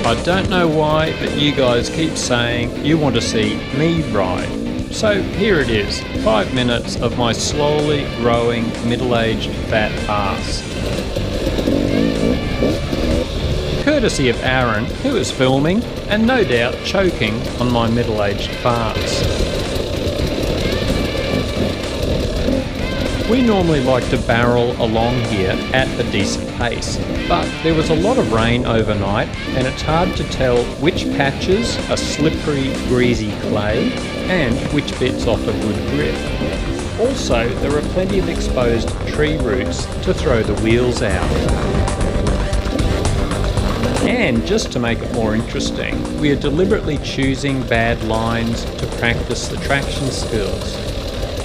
I don't know why, but you guys keep saying you want to see me ride. So here it is, 5 minutes of my slowly growing middle-aged fat arse. Courtesy of Aaron, who is filming and no doubt choking on my middle-aged farts. We normally like to barrel along here at a decent pace, but there was a lot of rain overnight and it's hard to tell which patches are slippery, greasy clay and which bits offer good grip. Also, there are plenty of exposed tree roots to throw the wheels out. And just to make it more interesting, we are deliberately choosing bad lines to practice the traction skills.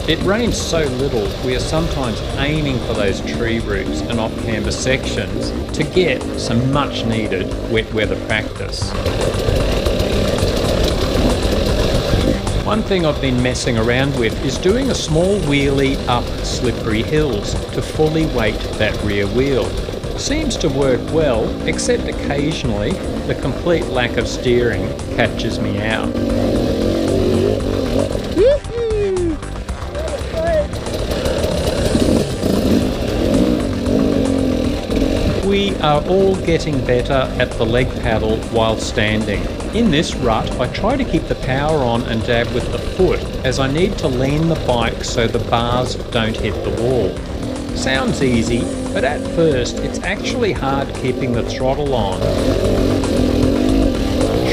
It rains so little, we are sometimes aiming for those tree roots and off-camber sections to get some much needed wet weather practice. One thing I've been messing around with is doing a small wheelie up slippery hills to fully weight that rear wheel. Seems to work well, except occasionally the complete lack of steering catches me out. We are all getting better at the leg paddle while standing. In this rut, I try to keep the power on and dab with the foot as I need to lean the bike so the bars don't hit the wall. Sounds easy, but at first it's actually hard keeping the throttle on.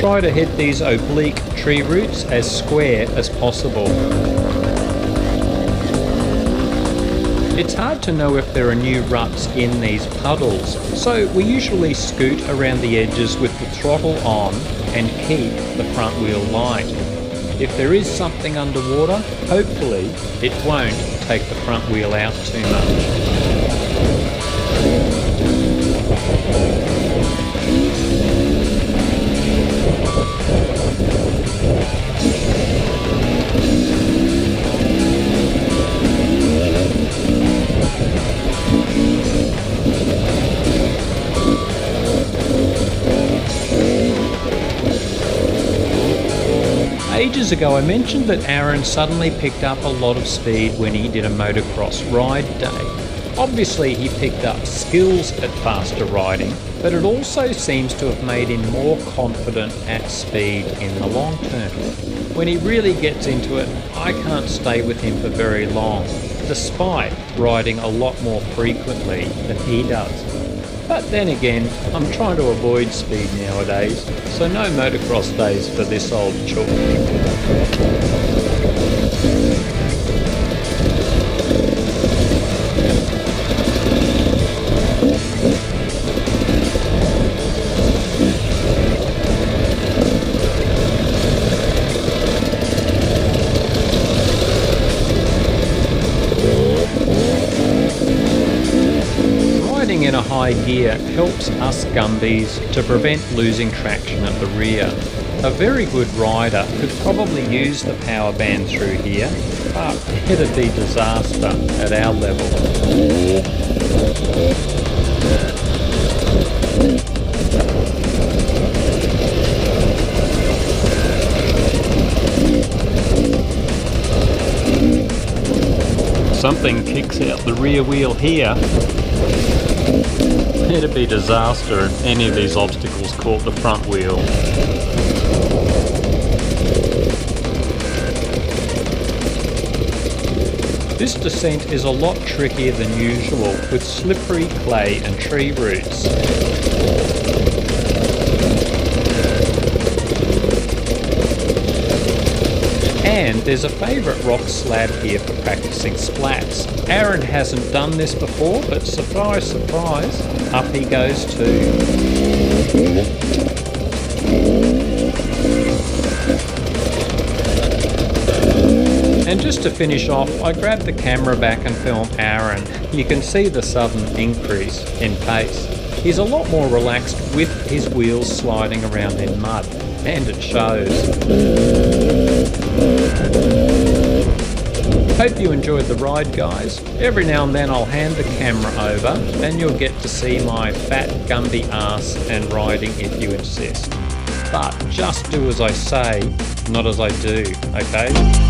Try to hit these oblique tree roots as square as possible. It's hard to know if there are new ruts in these puddles, so we usually scoot around the edges with the throttle on and keep the front wheel light. If there is something underwater, hopefully it won't take the front wheel out too much. Ages ago I mentioned that Aaron suddenly picked up a lot of speed when he did a motocross ride day. Obviously he picked up skills at faster riding, but it also seems to have made him more confident at speed in the long term. When he really gets into it, I can't stay with him for very long, despite riding a lot more frequently than he does. But then again, I'm trying to avoid speed nowadays, so no motocross days for this old chook. In a high gear helps us Gumbies to prevent losing traction at the rear. A very good rider could probably use the power band through here, but it'd be disaster at our level. Something kicks out the rear wheel here. It'd be disaster if any of these obstacles caught the front wheel. This descent is a lot trickier than usual with slippery clay and tree roots. And there's a favourite rock slab here for practicing splats. Aaron hasn't done this before, but surprise, surprise, up he goes too. And just to finish off, I grabbed the camera back and filmed Aaron. You can see the sudden increase in pace. He's a lot more relaxed with his wheels sliding around in mud, and it shows. Hope you enjoyed the ride, guys. Every now and then I'll hand the camera over and you'll get to see my fat Gumby arse and riding if you insist. But just do as I say, not as I do, okay?